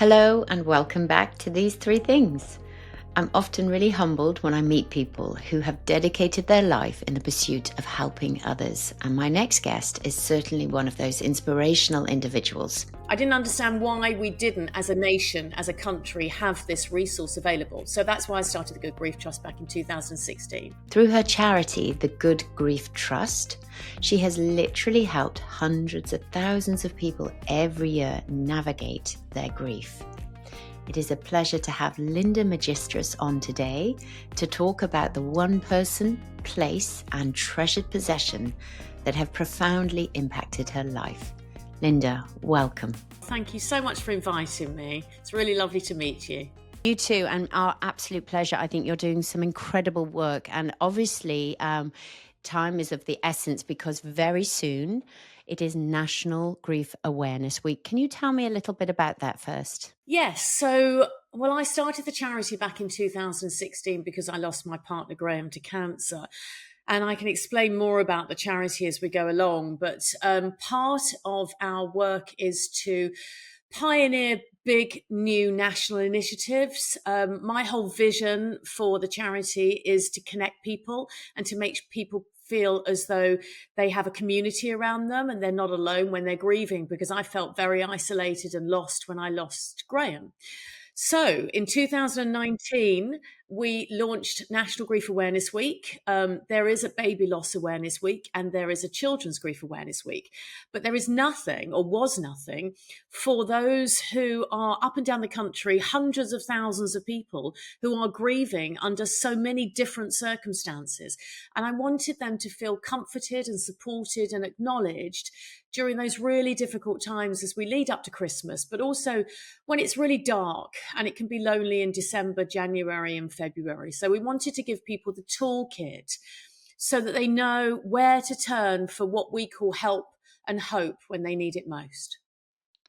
Hello and welcome back to These Three Things. I'm often really humbled when I meet people who have dedicated their life in the pursuit of helping others, and my next guest is certainly one of those inspirational individuals. I didn't understand why we didn't, as a nation, as a country, have this resource available. So that's why I started the Good Grief Trust back in 2016. Through her charity, the Good Grief Trust, she has literally helped hundreds of thousands of people every year navigate their grief. It is a pleasure to have Linda Magistris on today to talk about the one person, place, and treasured possession that have profoundly impacted her life. Linda, welcome. Thank you so much for inviting me. It's really lovely to meet you. You too, and our absolute pleasure. I think you're doing some incredible work, and obviously time is of the essence because very soon it is National Grief Awareness Week. Can you tell me a little bit about that first? Yes. So, I started the charity back in 2016 because I lost my partner, Graham, to cancer. And I can explain more about the charity as we go along. But part of our work is to pioneer big new national initiatives. My whole vision for the charity is to connect people and to make people feel as though they have a community around them and they're not alone when they're grieving, because I felt very isolated and lost when I lost Graham. So in 2019, we launched National Grief Awareness Week. There is a Baby Loss Awareness Week and there is a Children's Grief Awareness Week. But there is nothing, or was nothing, for those who are up and down the country, hundreds of thousands of people who are grieving under so many different circumstances. And I wanted them to feel comforted and supported and acknowledged during those really difficult times as we lead up to Christmas, but also when it's really dark and it can be lonely in December, January and February. So we wanted to give people the toolkit so that they know where to turn for what we call help and hope when they need it most.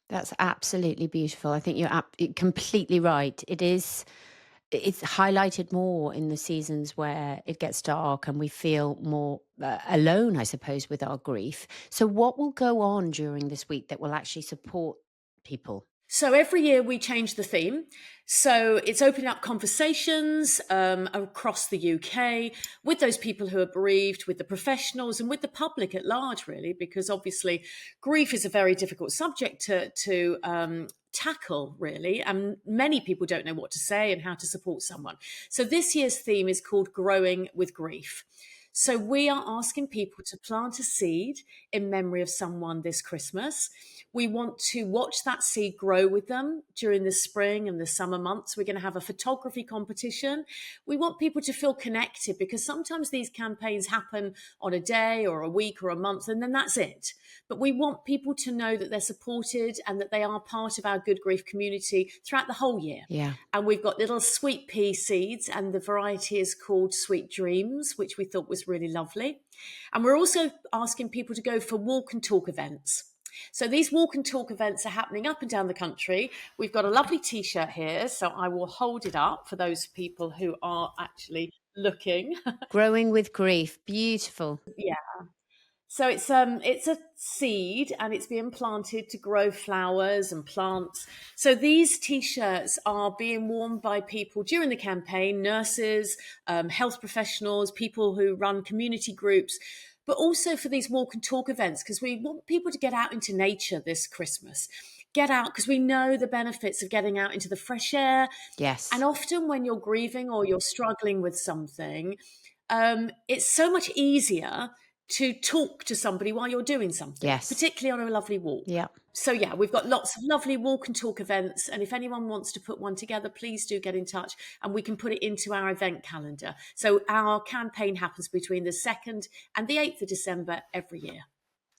That's absolutely beautiful. I think you're completely right. It's highlighted more in the seasons where it gets dark and we feel more alone, I suppose, with our grief. So what will go on during this week that will actually support people? So every year we change the theme. So it's opening up conversations across the UK with those people who are bereaved, with the professionals and with the public at large, really, because obviously grief is a very difficult subject to tackle, really, and many people don't know what to say and how to support someone. So this year's theme is called Growing with Grief. So we are asking people to plant a seed in memory of someone this Christmas. We want to watch that seed grow with them during the spring and the summer months. We're going to have a photography competition. We want people to feel connected, because sometimes these campaigns happen on a day or a week or a month and then that's it. But we want people to know that they're supported and that they are part of our Good Grief community throughout the whole year. Yeah. And we've got little sweet pea seeds, and the variety is called Sweet Dreams, which we thought was really lovely. And we're also asking people to go for walk and talk events. So these walk and talk events are happening up and down the country. We've got a lovely T-shirt here, so I will hold it up for those people who are actually looking. Growing with Grief. Beautiful. Yeah. So it's a seed and it's being planted to grow flowers and plants. So these T-shirts are being worn by people during the campaign, nurses, health professionals, people who run community groups, but also for these walk and talk events, because we want people to get out into nature this Christmas. Get out, because we know the benefits of getting out into the fresh air. Yes. And often when you're grieving or you're struggling with something, it's so much easier to talk to somebody while you're doing something, Yes. particularly on a lovely walk. Yeah. So yeah, we've got lots of lovely walk and talk events. And if anyone wants to put one together, please do get in touch and we can put it into our event calendar. So our campaign happens between the 2nd and the 8th of December every year.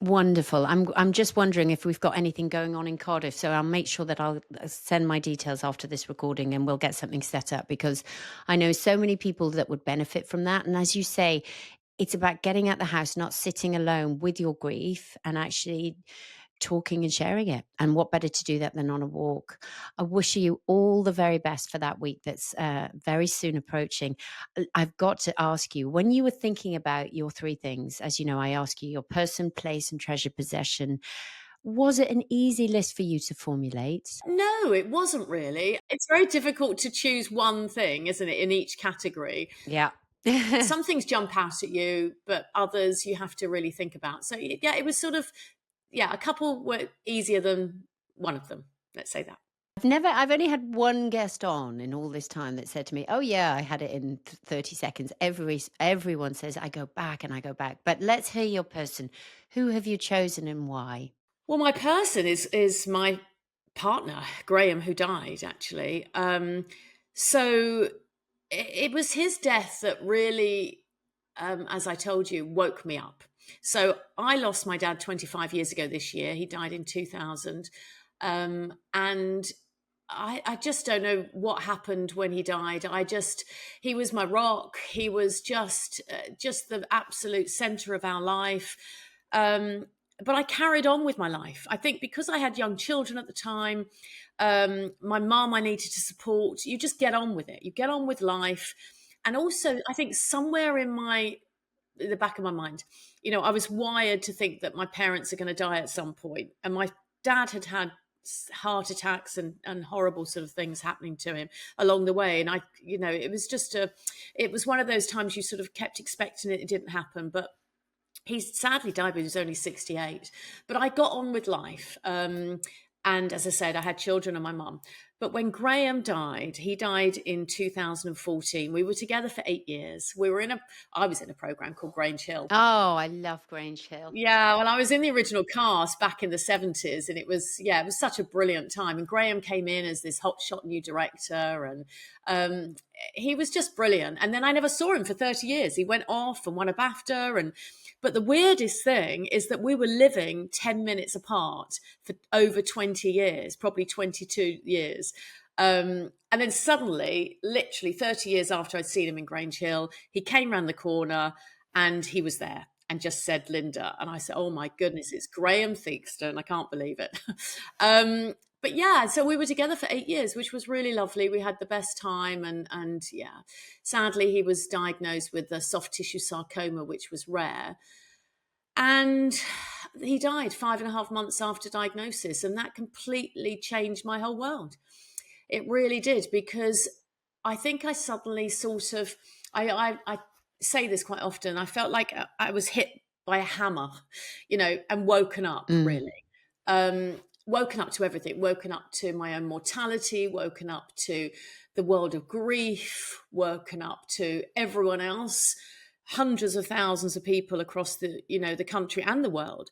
Wonderful. I'm just wondering if we've got anything going on in Cardiff. So I'll make sure that I'll send my details after this recording and we'll get something set up, because I know so many people that would benefit from that. And as you say, it's about getting out the house, not sitting alone with your grief and actually talking and sharing it. And what better to do that than on a walk? I wish you all the very best for that week that's very soon approaching. I've got to ask you, when you were thinking about your three things, as you know, I ask you your person, place, and treasured possession, Was it an easy list for you to formulate? No, it wasn't really. It's very difficult to choose one thing, isn't it, in each category. Yeah. Some things jump out at you, but others you have to really think about. So yeah, it was sort of, yeah, a couple were easier than one of them. Let's say that. I've only had one guest on in all this time that said to me, "Oh yeah, I had it in 30 seconds." Everyone says I go back and I go back. But let's hear your person. Who have you chosen and why? Well, my person is my partner, Graham, who died actually. So it was his death that really, as I told you, woke me up. So I lost my dad 25 years ago this year. He died in 2000. And I just don't know what happened when he died. He was my rock. He was just the absolute center of our life. But I carried on with my life. I think because I had young children at the time, my mum I needed to support. You just get on with it. You get on with life. And also, I think somewhere in the back of my mind, I was wired to think that my parents are going to die at some point. And my dad had had heart attacks and horrible sort of things happening to him along the way. And it was one of those times you sort of kept expecting it. It didn't happen. But he sadly died when he was only 68. But I got on with life. And as I said, I had children and my mum. But when Graham died, he died in 2014. We were together for 8 years. I was in a program called Grange Hill. Oh, I love Grange Hill. Yeah, well, I was in the original cast back in the 70s, and it was such a brilliant time. And Graham came in as this hotshot new director, and he was just brilliant. And then I never saw him for 30 years. He went off and won a BAFTA, but the weirdest thing is that we were living 10 minutes apart for over 20 years, probably 22 years. And then suddenly, literally 30 years after I'd seen him in Grange Hill, he came round the corner and he was there and just said, "Linda." And I said, "Oh my goodness, it's Graham Theakston. I can't believe it." But yeah, so we were together for 8 years, which was really lovely. We had the best time. And yeah, sadly, he was diagnosed with a soft tissue sarcoma, which was rare. And he died 5.5 months after diagnosis. And that completely changed my whole world. It really did, because I think I suddenly sort of, I say this quite often, I felt like I was hit by a hammer, and woken up, Mm. really. Woken up to everything, woken up to my own mortality, woken up to the world of grief, woken up to everyone else, hundreds of thousands of people across the country and the world,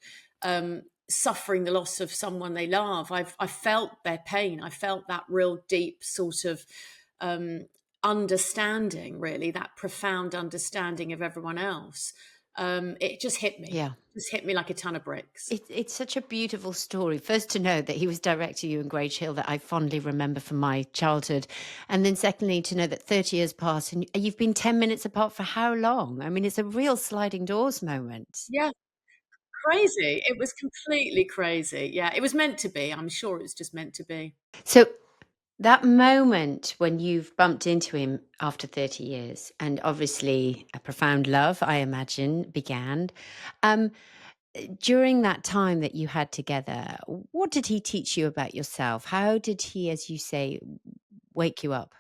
suffering the loss of someone they love. I felt their pain. I felt that real deep sort of understanding, really, that profound understanding of everyone else. It just hit me. Yeah. Just hit me like a ton of bricks. It's such a beautiful story. First, to know that he was directing you in Grange Hill, that I fondly remember from my childhood. And then secondly, to know that 30 years passed and you've been 10 minutes apart for how long? I mean, it's a real sliding doors moment. Yeah, crazy. It was completely crazy. Yeah, it was meant to be. I'm sure it was just meant to be. So that moment when you've bumped into him after 30 years, and obviously a profound love, I imagine, began. Um, During that time that you had together, what did he teach you about yourself? How did he, as you say, wake you up?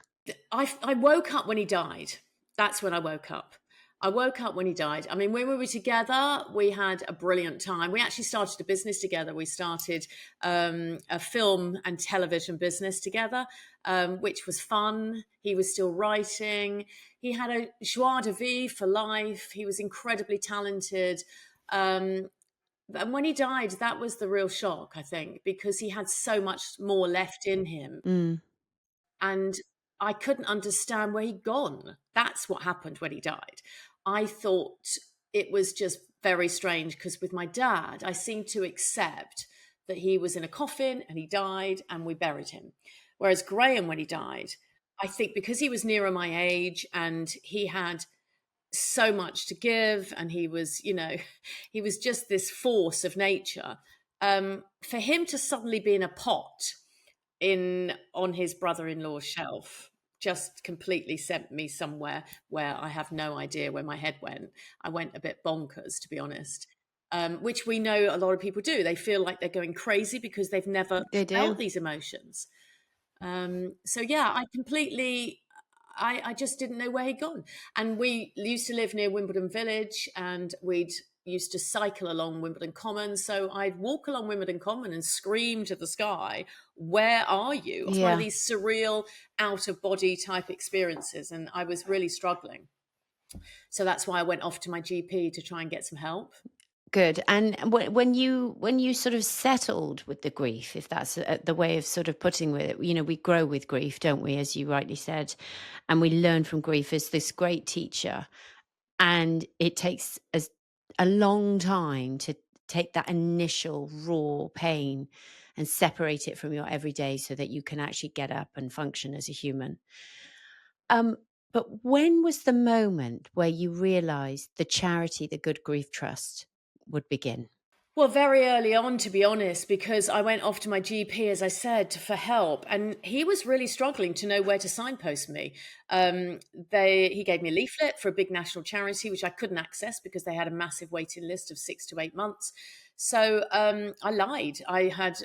I woke up when he died. That's when I woke up. I woke up when he died. I mean, when we were together, we had a brilliant time. We actually started a business together. We started a film and television business together, which was fun. He was still writing. He had a joie de vivre for life. He was incredibly talented. And when he died, that was the real shock, I think, because he had so much more left in him. Mm, And I couldn't understand where he'd gone. That's what happened when he died. I thought it was just very strange, because with my dad, I seemed to accept that he was in a coffin and he died and we buried him. Whereas Graham, when he died, I think because he was nearer my age and he had so much to give, and he was, he was just this force of nature. For him to suddenly be in a pot in on his brother-in-law's shelf just completely sent me somewhere where I have no idea where my head went. I went a bit bonkers, to be honest. which we know a lot of people do. They feel like they're going crazy because they've never They felt do. these emotions. So yeah, I just didn't know where he'd gone. And we used to live near Wimbledon Village, and we'd used to cycle along Wimbledon Common. So I'd walk along Wimbledon Common and scream to the sky, "Where are you?" It was one of Yeah. these surreal out of body type experiences. And I was really struggling. So that's why I went off to my GP to try and get some help. Good. And when you sort of settled with the grief, if that's the way of sort of putting it, we grow with grief, don't we? As you rightly said, and we learn from grief as this great teacher. And it takes a long time to take that initial raw pain and separate it from your everyday so that you can actually get up and function as a human. Um, but when was the moment where you realized the charity, the Good Grief Trust, would begin? Well, very early on, to be honest, because I went off to my GP, as I said, for help, and he was really struggling to know where to signpost me. He gave me a leaflet for a big national charity, which I couldn't access because they had a massive waiting list of 6 to 8 months. So I lied. I heard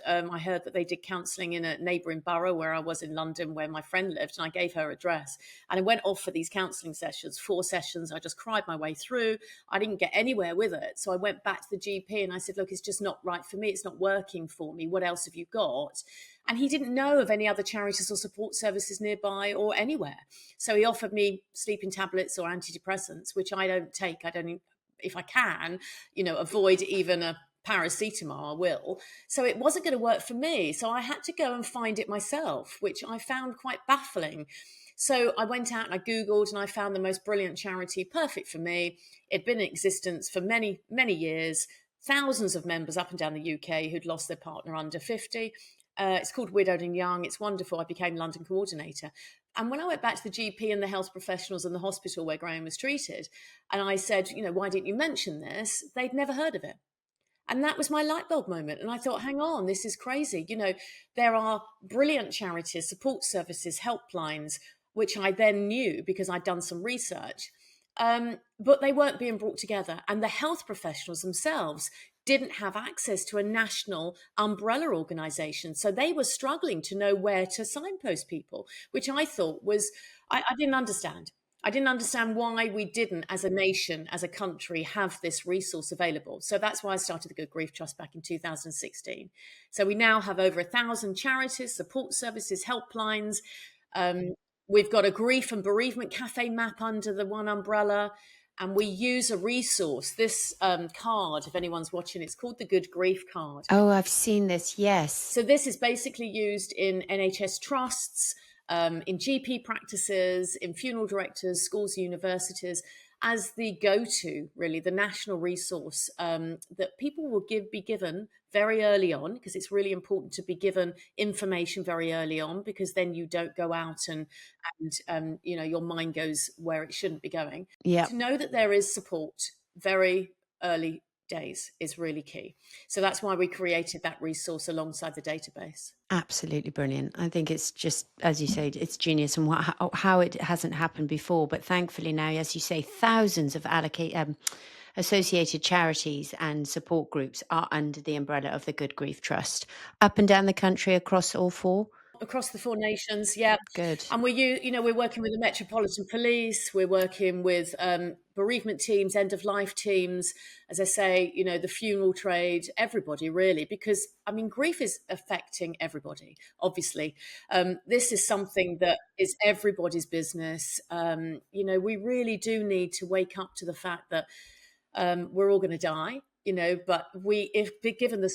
that they did counselling in a neighbouring borough where I was in London, where my friend lived, and I gave her address. And I went off for these counselling sessions, 4 sessions. I just cried my way through. I didn't get anywhere with it. So I went back to the GP and I said, "Look, it's just not right for me. It's not working for me. What else have you got?" And he didn't know of any other charities or support services nearby or anywhere. So he offered me sleeping tablets or antidepressants, which I don't take. I don't, if I can, avoid even a paracetamol, I will. So it wasn't going to work for me. So I had to go and find it myself, which I found quite baffling. So I went out and I Googled and I found the most brilliant charity, perfect for me. It'd been in existence for many, many years, thousands of members up and down the UK who'd lost their partner under 50. It's called Widowed and Young. It's wonderful. I became London coordinator. And when I went back to the GP and the health professionals in the hospital where Graham was treated, and I said, "Why didn't you mention this?" They'd never heard of it. And that was my light bulb moment. And I thought, hang on, this is crazy. There are brilliant charities, support services, helplines, which I then knew because I'd done some research. But they weren't being brought together. And the health professionals themselves didn't have access to a national umbrella organization. So they were struggling to know where to signpost people, which I thought was, I didn't understand. I didn't understand why we didn't, as a nation, as a country, have this resource available. So that's why I started the Good Grief Trust back in 2016. So we now have over 1,000 charities, support services, helplines. Um, we've got a grief and bereavement cafe map under the one umbrella. And we use a resource, this card, if anyone's watching, it's called the Good Grief Card. Oh, I've seen this. Yes. So this is basically used in NHS trusts, in GP practices, in funeral directors, schools, universities, as the go-to, really, the national resource that people will be given very early on, because it's really important to be given information very early on, because then you don't go out and your mind goes where it shouldn't be going. Yeah. To know that there is support very early days is really key. So that's why we created that resource alongside the database. Absolutely brilliant. I think it's just, as you say, it's genius, and how it hasn't happened before. But thankfully now, as you say, thousands of associated charities and support groups are under the umbrella of the Good Grief Trust, up and down the country, across all four. Across the 4 nations, yeah. Good. And we're working with the Metropolitan Police. We're working with bereavement teams, end of life teams. As I say, the funeral trade, everybody really, because grief is affecting everybody. Obviously, this is something that is everybody's business. We really do need to wake up to the fact that we're all going to die. But if given the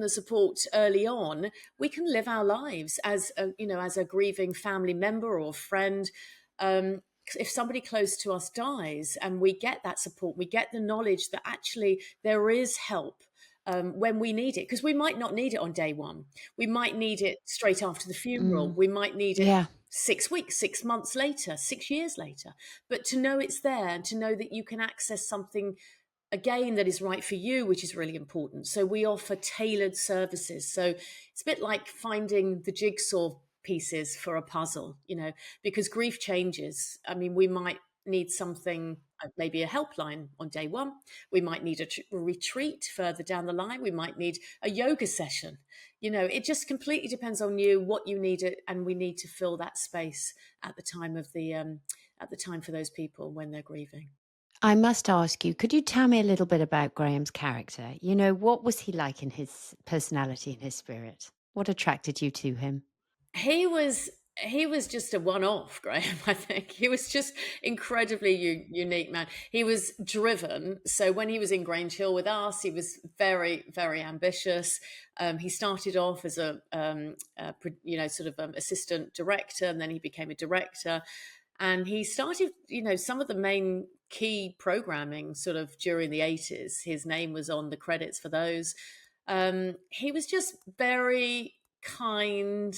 support early on, we can live our lives as a grieving family member or friend. If somebody close to us dies and we get that support, we get the knowledge that actually there is help when we need it, because we might not need it on day one. We might need it straight after the funeral. We might need it Yeah. 6 weeks, 6 months later, 6 years later. But to know it's there and to know that you can access something again that is right for you, which is really important. So we offer tailored services. So it's a bit like finding the jigsaw pieces for a puzzle, because grief changes. We might need something, maybe a helpline on day one. We might need a retreat further down the line. We might need a yoga session. It just completely depends on you, what you need, and we need to fill that space at the time of at the time for those people when they're grieving. I must ask you, could you tell me a little bit about Graham's character? What was he like in his personality and his spirit? What attracted you to him? He was just a one-off, Graham. I think he was just incredibly unique man. He was driven. So when he was in Grange Hill with us, he was very, very ambitious. He started off as sort of assistant director, and then he became a director. And he started, some of the main key programming sort of during the 80s. His name was on the credits for those. He was just very kind,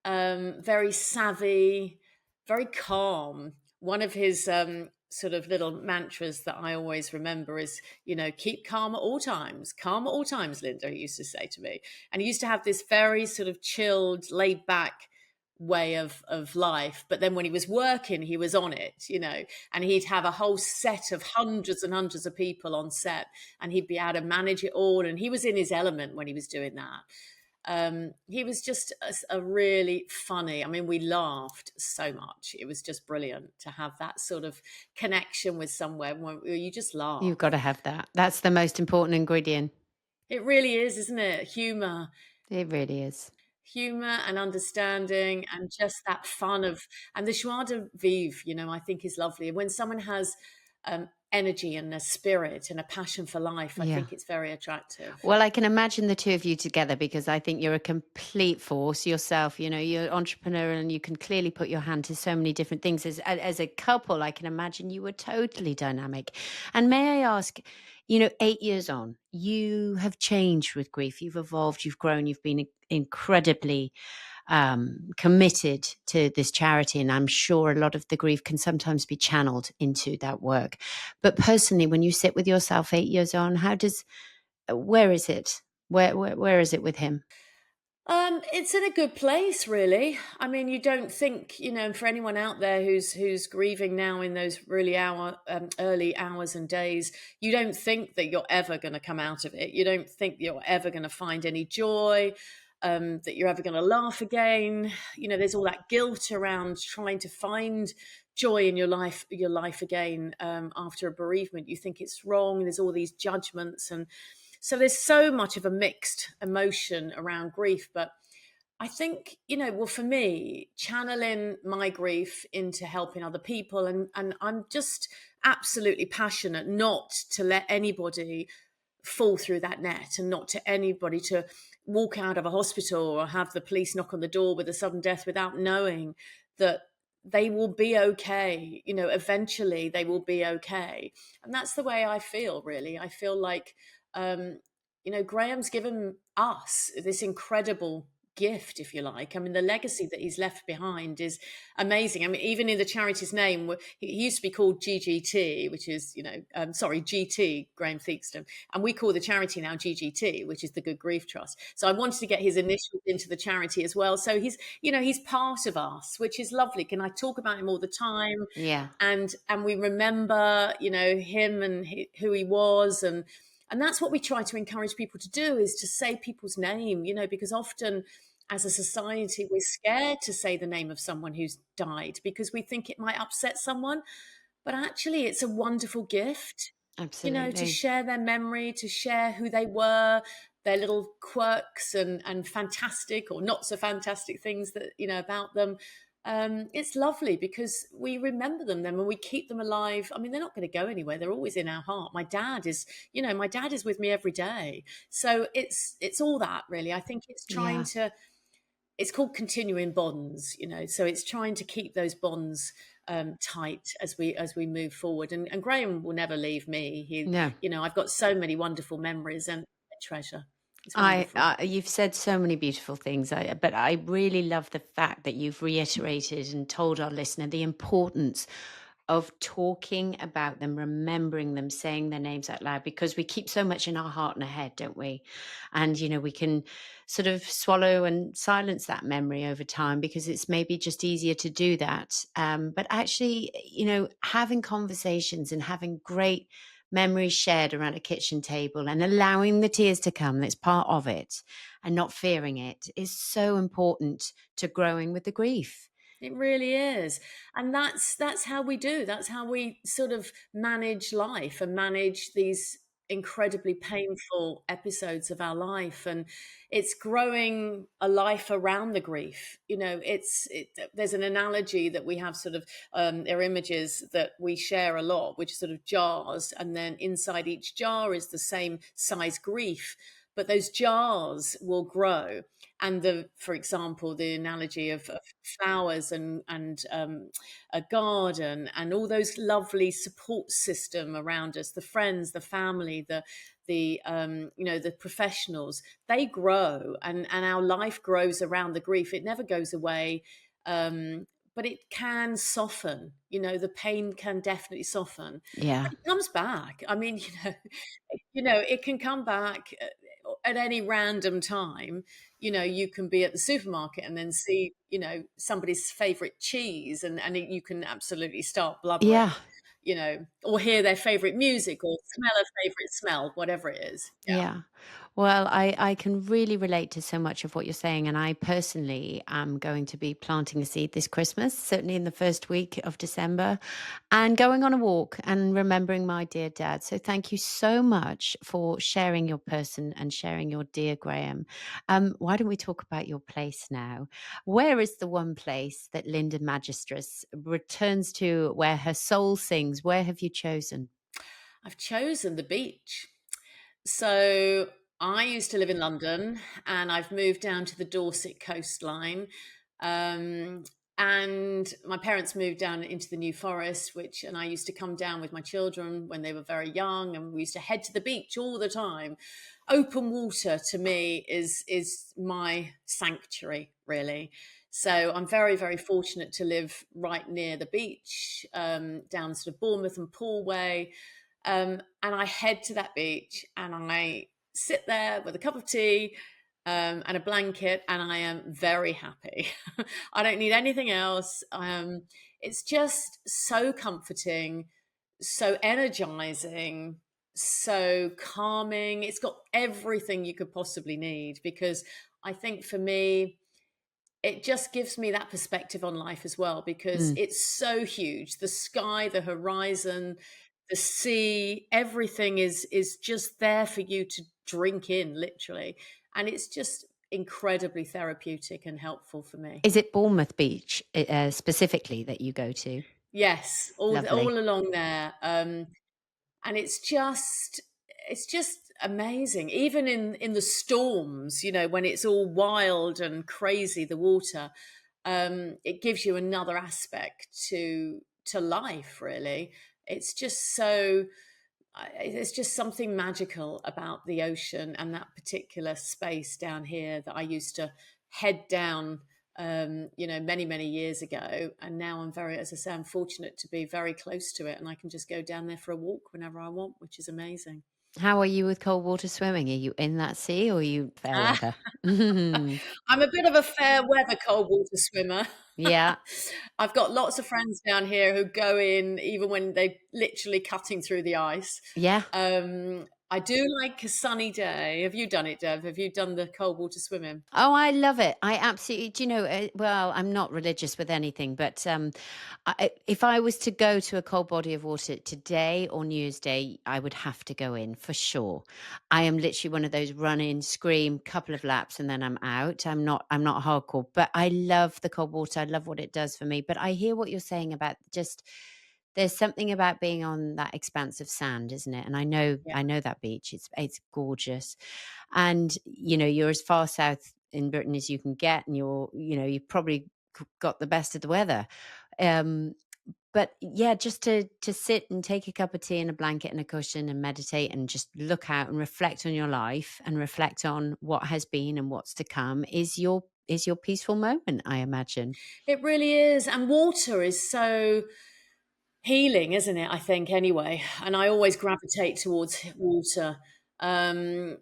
very savvy, very calm. One of his sort of little mantras that I always remember is, keep calm at all times. Calm at all times, Linda, he used to say to me. And he used to have this very sort of chilled, laid back way of life. But then when he was working, he was on it, and he'd have a whole set of hundreds and hundreds of people on set, and he'd be able to manage it all. And he was in his element when he was doing that. He was just a really funny. I mean, we laughed so much. It was just brilliant to have that sort of connection with someone where you just You've got laugh. to have that. That's the most important ingredient. It really is, isn't it? It really is. Humor and understanding, and just that fun and the joie de vivre, I think is lovely. When someone has energy and a spirit and a passion for life, I Yeah. think it's very attractive. Well, I can imagine the two of you together because I think you're a complete force yourself. You're an entrepreneur and you can clearly put your hand to so many different things. As a couple, I can imagine you were totally dynamic. And may I ask, 8 years on, you have changed with grief. You've evolved, you've grown, you've been incredibly committed to this charity. And I'm sure a lot of the grief can sometimes be channeled into that work. But personally, when you sit with yourself 8 years on, where is it? Where is it with him? It's in a good place, really. I mean, you don't think, for anyone out there who's grieving now in those really early hours and days, you don't think that you're ever going to come out of it. You don't think you're ever going to find any joy, that you're ever going to laugh again. There's all that guilt around trying to find joy in your life again after a bereavement. You think it's wrong. There's all these judgments, and so there's so much of a mixed emotion around grief. But I think, well, for me, channeling my grief into helping other people, and I'm just absolutely passionate not to let anybody fall through that net, and not to anybody to walk out of a hospital or have the police knock on the door with a sudden death without knowing that they will be okay. Eventually they will be okay. And that's the way I feel, really. I feel like, um, Graham's given us this incredible gift, if you like. I mean, the legacy that he's left behind is amazing. I mean, even in the charity's name, he used to be called GGT, which is, sorry, GT, Graham Theakston. And we call the charity now GGT, which is the Good Grief Trust. So I wanted to get his initials into the charity as well. So he's part of us, which is lovely. Can I talk about him all the time? Yeah. And we remember, him and who he was, and that's what we try to encourage people to do, is to say people's name, because often as a society, we're scared to say the name of someone who's died because we think it might upset someone. But actually, it's a wonderful gift, to Absolutely. share their memory, to share who they were, their little quirks and fantastic or not so fantastic things that, about them. It's lovely because we remember them then when we keep them alive. I mean, they're not going to go anywhere. They're always in our heart. My dad is with me every day. So it's all that, really. I think Yeah. it's called continuing bonds, so it's trying to keep those bonds tight as we move forward. And Graham will never leave me. No. I've got so many wonderful memories and I treasure. It's I wonderful. You've said so many beautiful things, but I really love the fact that you've reiterated and told our listener the importance of talking about them, remembering them, saying their names out loud, because we keep so much in our heart and our head, don't we? And, we can sort of swallow and silence that memory over time because it's maybe just easier to do that. But actually, having conversations and having great memories shared around a kitchen table and allowing the tears to come, that's part of it, and not fearing it is so important to growing with the grief. It really is. And that's how we do. That's how we sort of manage life and manage these incredibly painful episodes of our life. And it's growing a life around the grief. There's an analogy that we have sort of, there are images that we share a lot, which are sort of jars, and then inside each jar is the same size grief, but those jars will grow. And for example, the analogy of flowers and a garden and all those lovely support system around us, the friends, the family, the professionals, they grow, and our life grows around the grief. It never goes away. But it can soften, the pain can definitely soften, Yeah. but it comes back. I mean, it can come back at any random time. You can be at the supermarket and then see, somebody's favorite cheese, and you can absolutely start blubbering, Yeah. or hear their favorite music or smell a favorite smell, whatever it is. Yeah. Yeah. Well, I can really relate to so much of what you're saying. And I personally am going to be planting a seed this Christmas, certainly in the first week of December, and going on a walk and remembering my dear dad. So thank you so much for sharing your person and sharing your dear Graham. Why don't we talk about your place now? Where is the one place that Linda Magistris returns to where her soul sings? Where have you chosen? I've chosen the beach. So I used to live in London, and I've moved down to the Dorset coastline. Um, and my parents moved down into the New Forest, and I used to come down with my children when they were very young, and we used to head to the beach all the time. Open water to me is my sanctuary, really. So I'm very, very fortunate to live right near the beach, down sort of Bournemouth and Poole Way. And I head to that beach and I sit there with a cup of tea, and a blanket, and I am very happy. I don't need anything else. It's just so comforting, so energizing, so calming. It's got everything you could possibly need, because I think for me, it just gives me that perspective on life as well, because Mm. it's so huge. The sky, the horizon, the sea, everything is just there for you to drink in, literally. And it's just incredibly therapeutic and helpful for me. Is it Bournemouth Beach, specifically, that you go to? Yes, all Lovely. along there. And it's just amazing, even in the storms, when it's all wild and crazy, the water. It gives you another aspect to life, really. It's just so there's just something magical about the ocean and that particular space down here that I used to head down, many, many years ago. And now as I say, I'm fortunate to be very close to it, and I can just go down there for a walk whenever I want, which is amazing. How are you with cold water swimming? Are you in that sea or are you fair Ah, weather? I'm a bit of a fair weather cold water swimmer. Yeah. I've got lots of friends down here who go in even when they're literally cutting through the ice. Yeah. I do like a sunny day. Have you done it, Dev? Have you done the cold water swimming? Oh, I love it. I absolutely, well, I'm not religious with anything, but if I was to go to a cold body of water today or New Year's Day, I would have to go in for sure. I am literally one of those run in, scream, couple of laps, and then I'm out. I'm not hardcore, but I love the cold water. I love what it does for me. But I hear what you're saying about just there's something about being on that expanse of sand, isn't it? And I know Yeah. I know that beach. It's gorgeous. And you're as far south in Britain as you can get, and you've probably got the best of the weather. Um, but yeah, just to sit and take a cup of tea and a blanket and a cushion and meditate and just look out and reflect on your life and reflect on what has been and what's to come is your peaceful moment, I imagine. It really is. And water is so healing, isn't it? I think anyway, and I always gravitate towards water. Um,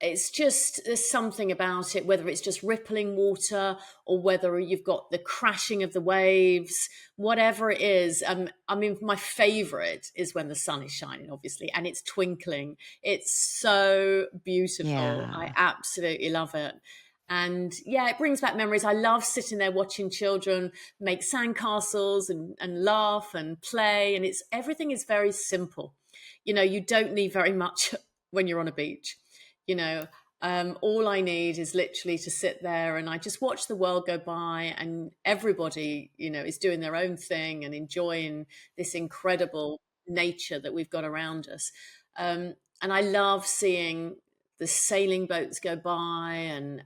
it's just there's something about it, whether it's just rippling water or whether you've got the crashing of the waves, whatever it is. I mean, my favorite is when the sun is shining, obviously, and it's twinkling. It's so beautiful. I Yeah. absolutely love it. And yeah, it brings back memories. I love sitting there watching children make sandcastles and laugh and play. And it's everything is very simple. You don't need very much when you're on a beach you know all I need is literally to sit there and I just watch the world go by, and everybody is doing their own thing and enjoying this incredible nature that we've got around us. And I love seeing the sailing boats go by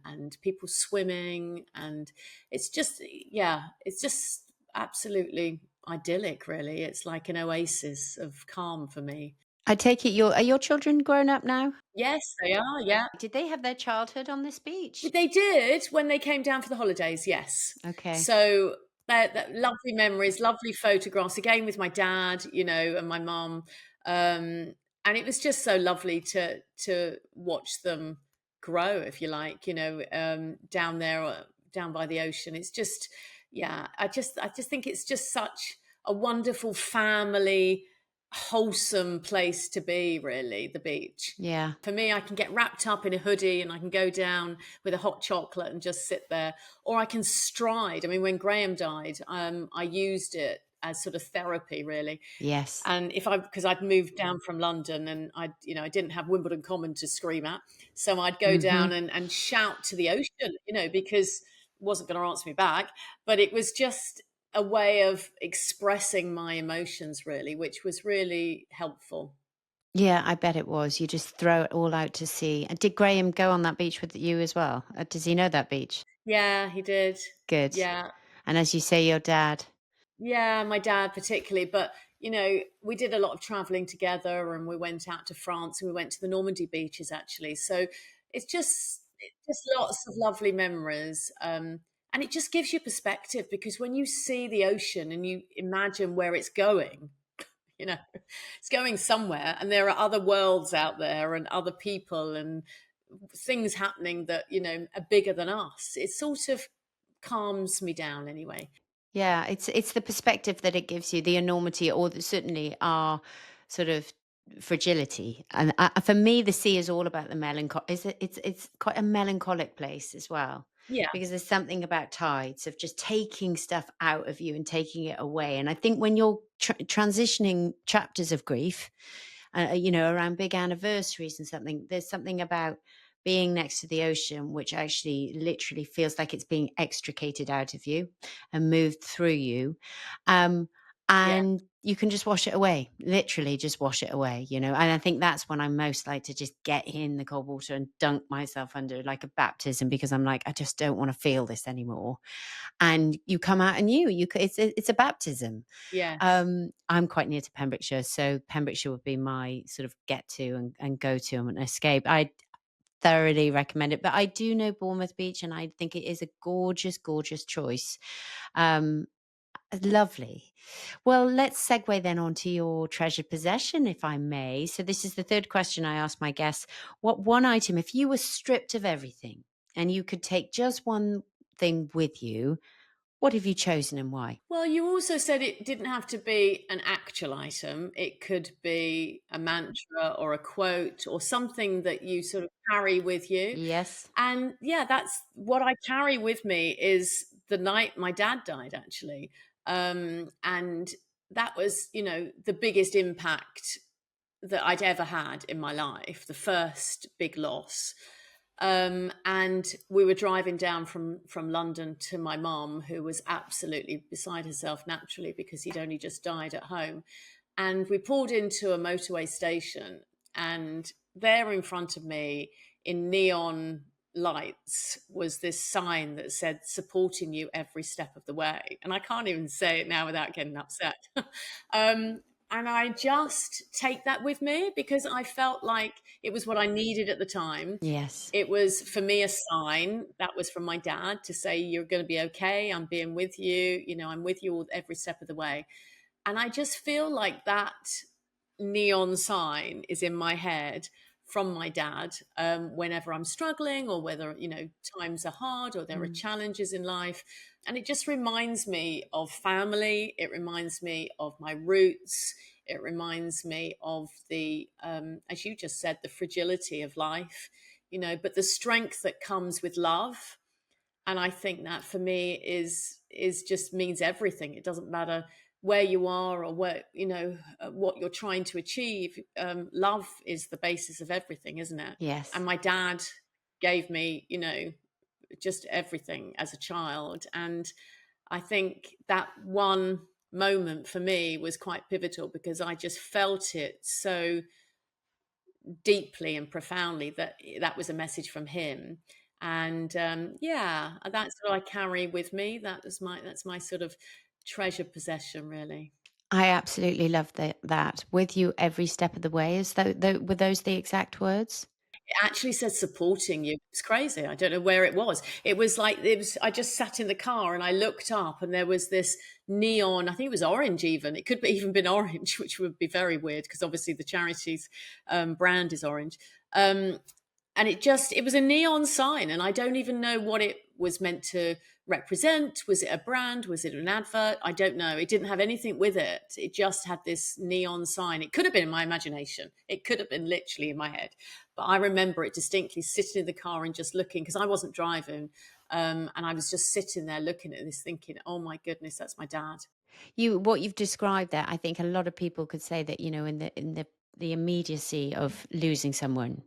and people swimming, and it's just yeah it's just absolutely idyllic, really. It's like an oasis of calm for me. I take it are your children grown up now? Yes, they are. Yeah. Did they have their childhood on this beach? They did when they came down for the holidays, yes. Okay. So they're lovely memories, lovely photographs, again with my dad, and my mum. And it was just so lovely to watch them grow, if you like, down there, down by the ocean. It's just, yeah, I just think it's just such a wonderful family, wholesome place to be, really, the beach. Yeah. For me, I can get wrapped up in a hoodie and I can go down with a hot chocolate and just sit there, or I can stride. I mean, when Graham died, I used it as sort of therapy, really. Yes. And because I'd moved down from London and I didn't have Wimbledon Common to scream at, so I'd go down Mhm. and shout to the ocean, because it wasn't going to answer me back, but it was just a way of expressing my emotions, really, which was really helpful. Yeah, I bet it was. You just throw it all out to sea. And did Graham go on that beach with you as well? Does he know that beach? Yeah, he did. Good. Yeah. And as you say, your dad. Yeah, my dad particularly, but we did a lot of traveling together, and we went out to France and we went to the Normandy beaches, actually. So it's just lots of lovely memories. And it just gives you perspective, because when you see the ocean and you imagine where it's going, you know, it's going somewhere, and there are other worlds out there and other people and things happening that, are bigger than us. It sort of calms me down anyway. Yeah, it's the perspective that it gives you, the enormity, or certainly our sort of fragility. And for me, the sea is all about the melancholy. It's quite a melancholic place as well, Yeah. because there's something about tides of just taking stuff out of you and taking it away. And I think when you're transitioning chapters of grief, around big anniversaries and something, there's something about being next to the ocean, which actually literally feels like it's being extricated out of you and moved through you. Um, Yeah. and you can just wash it away, literally just wash it away. And I think that's when I most like to just get in the cold water and dunk myself under like a baptism, because I'm like, I just don't want to feel this anymore. And you come out anew. It's a baptism. Yes. I'm quite near to Pembrokeshire, so Pembrokeshire would be my sort of get to and go to and escape. I thoroughly recommend it. But I do know Bournemouth Beach, and I think it is a gorgeous, gorgeous choice. Um, Lovely. Well, let's segue then onto your treasured possession, if I may. So, this is the third question I ask my guests. What one item, if you were stripped of everything and you could take just one thing with you, what have you chosen and why? Well, you also said it didn't have to be an actual item. It could be a mantra or a quote or something that you sort of carry with you. Yes. And yeah, that's what I carry with me is the night my dad died, actually. And that was, the biggest impact that I'd ever had in my life, the first big loss. And we were driving down from London to my mum, who was absolutely beside herself naturally because he'd only just died at home. And we pulled into a motorway station, and there in front of me, in neon lights, was this sign that said, "Supporting you every step of the way." And I can't even say it now without getting upset. um, and I just take that with me because I felt like it was what I needed at the time. Yes. It was, for me, a sign that was from my dad to say, "You're going to be okay. I'm being with you. I'm with you every step of the way." And I just feel like that neon sign is in my head from my dad, whenever I'm struggling, or whether, times are hard or there are Mm. challenges in life. And it just reminds me of family. It reminds me of my roots. It reminds me of as you just said, the fragility of life, but the strength that comes with love. And I think that for me is just means everything. It doesn't matter where you are, or what you're trying to achieve. Love is the basis of everything, isn't it? Yes. And my dad gave me, just everything as a child. And I think that one moment for me was quite pivotal, because I just felt it so deeply and profoundly that that was a message from him. And yeah, that's what I carry with me. That's my sort of treasured possession, really. I absolutely love that. With you every step of the way. Were those the exact words? It actually said supporting you. It's crazy. I don't know where it was. It was I just sat in the car and I looked up, and there was this neon, I think it was orange even. It could be even been orange, which would be very weird, because obviously the charity's brand is orange. Um, and it was a neon sign, and I don't even know what it was meant to represent. Was it a brand? Was it an advert? I don't know. It didn't have anything with it. It just had this neon sign. It could have been in my imagination. It could have been literally in my head. But I remember it distinctly, sitting in the car and just looking, because I wasn't driving. And I was just sitting there looking at this, thinking, oh my goodness, that's my dad. What you've described there, I think a lot of people could say that, in the immediacy of losing someone,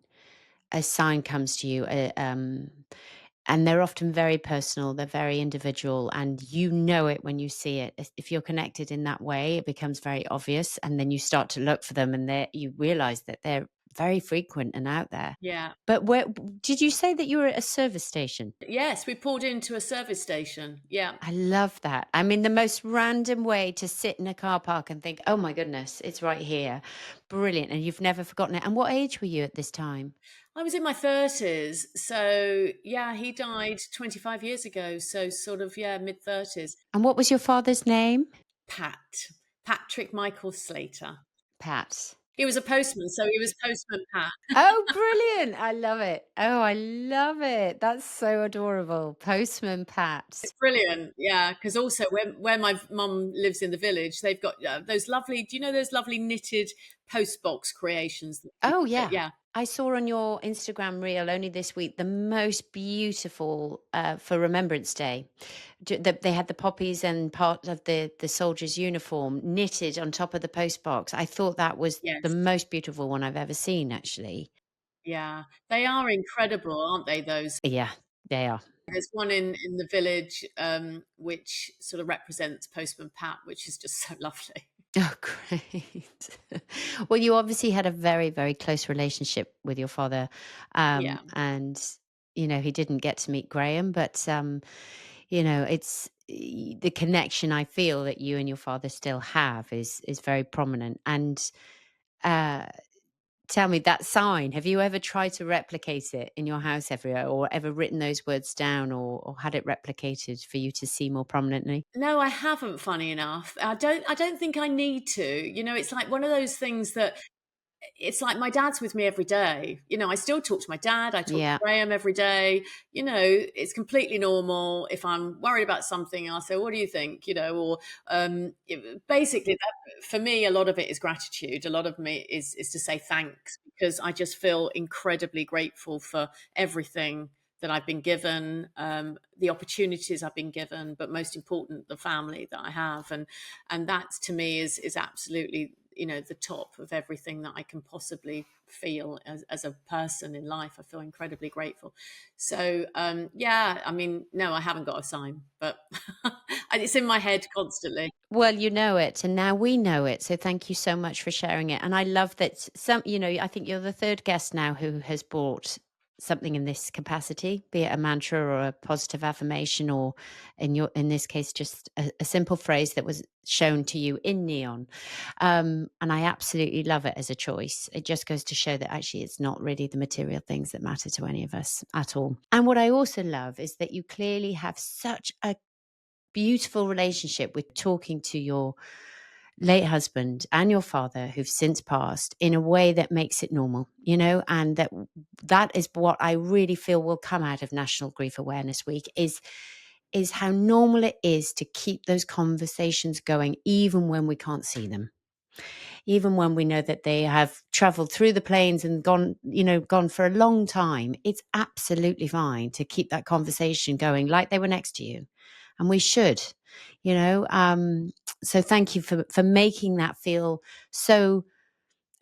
a sign comes to you, and they're often very personal, they're very individual, and you know it when you see it. If you're connected in that way, it becomes very obvious, and then you start to look for them, and you realize that they're very frequent and out there. Yeah. But where did you say that you were at a service station? Yes, we pulled into a service station. Yeah. I love that. I mean, the most random way to sit in a car park and think, "Oh my goodness, it's right here." Brilliant, and you've never forgotten it. And what age were you at this time? I was in my 30s. So, yeah, he died 25 years ago. So, sort of, yeah, mid 30s. And what was your father's name? Pat. Patrick Michael Slater. Pat. He was a postman. So, he was Postman Pat. Oh, brilliant. I love it. Oh, I love it. That's so adorable. Postman Pat. It's brilliant. Yeah. Because also, where my mum lives in the village, they've got those lovely, do you know those lovely knitted postbox creations that Oh, people get? yeah. Yeah. I saw on your Instagram reel only this week the most beautiful for Remembrance Day. They had the poppies and part of the soldier's uniform knitted on top of the post box. I thought that was the Yes. most beautiful one I've ever seen, actually. Yeah. They are incredible, aren't they? Those. Yeah, they are. There's one in the village, which sort of represents Postman Pat, which is just so lovely. Oh, great. Well, you obviously had a very, very close relationship with your father. Yeah. And, he didn't get to meet Graham, but, the connection I feel that you and your father still have is very prominent. And uh, tell me that sign, have you ever tried to replicate it in your house everywhere, or ever written those words down, or had it replicated for you to see more prominently? No, I haven't, funny enough. I don't think I need to. It's like one of those things that it's like my dad's with me every day. I still talk to my dad. I talk to Yeah. Graham every day. It's completely normal. If I'm worried about something, I'll say, "What do you think?" Or basically, for me, a lot of it is gratitude. A lot of me is to say thanks, because I just feel incredibly grateful for everything that I've been given, the opportunities I've been given, but most important, the family that I have, and that to me is absolutely the top of everything that I can possibly feel as a person in life. I feel incredibly grateful. So yeah, I mean, no, I haven't got a sign, but and it's in my head constantly. Well, you know it, and now we know it. So thank you so much for sharing it. And I love that I think you're the third guest now who has brought something in this capacity, be it a mantra or a positive affirmation, or in this case, just a simple phrase that was shown to you in neon. And I absolutely love it as a choice. It just goes to show that actually it's not really the material things that matter to any of us at all. And what I also love is that you clearly have such a beautiful relationship with talking to your late husband and your father who've since passed in a way that makes it normal, and that is what I really feel will come out of National Grief Awareness Week is how normal it is to keep those conversations going even when we can't see them. Even when we know that they have traveled through the plains and gone for a long time, it's absolutely fine to keep that conversation going like they were next to you. And we should, so thank you for making that feel so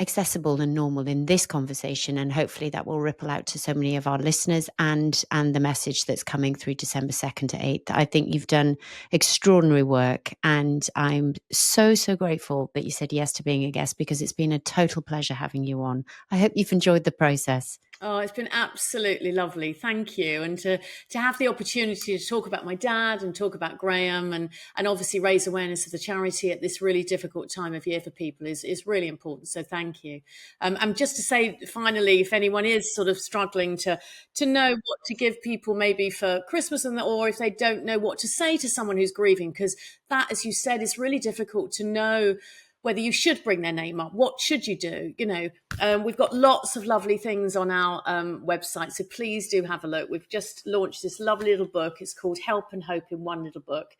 accessible and normal in this conversation, and hopefully that will ripple out to so many of our listeners and the message that's coming through December 2nd to 8th. I think you've done extraordinary work, and I'm so grateful that you said yes to being a guest, because it's been a total pleasure having you on. I hope you've enjoyed the process. Oh, it's been absolutely lovely. Thank you. And to have the opportunity to talk about my dad and talk about Graham and obviously raise awareness of the charity at this really difficult time of year for people is really important. So thank you. And just to say, finally, if anyone is sort of struggling to know what to give people maybe for Christmas, or if they don't know what to say to someone who's grieving, because that, as you said, is really difficult to know whether you should bring their name up. What should you do? We've got lots of lovely things on our website, so please do have a look. We've just launched this lovely little book. It's called Help and Hope in One Little Book.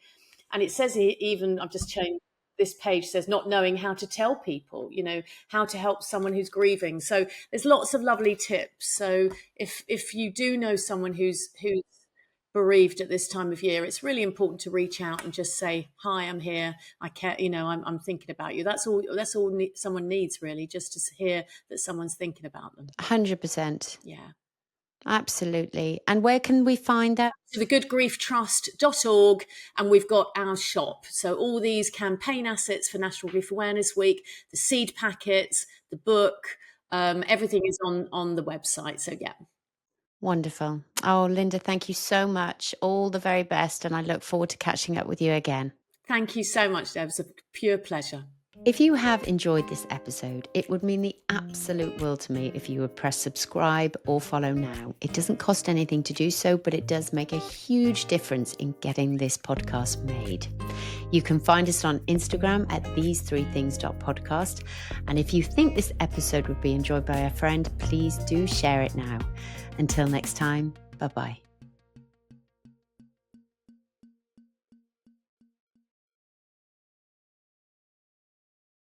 And it says here, even, I've just changed, this page says not knowing how to tell people, how to help someone who's grieving. So there's lots of lovely tips. So if you do know someone who's bereaved at this time of year, it's really important to reach out and just say, hi, I'm here, I care, I'm thinking about you. That's all someone needs, really, just to hear that someone's thinking about them. 100%. Yeah, absolutely. And where can we find that? So thegoodgrieftrust.org, and we've got our shop. So all these campaign assets for National Grief Awareness Week, the seed packets, the book, everything is on the website. So yeah. Wonderful. Oh, Linda, thank you so much. All the very best. And I look forward to catching up with you again. Thank you so much, Deb. It's a pure pleasure. If you have enjoyed this episode, it would mean the absolute world to me if you would press subscribe or follow now. It doesn't cost anything to do so, but it does make a huge difference in getting this podcast made. You can find us on Instagram at these3things.podcast. And if you think this episode would be enjoyed by a friend, please do share it now. Until next time, bye-bye.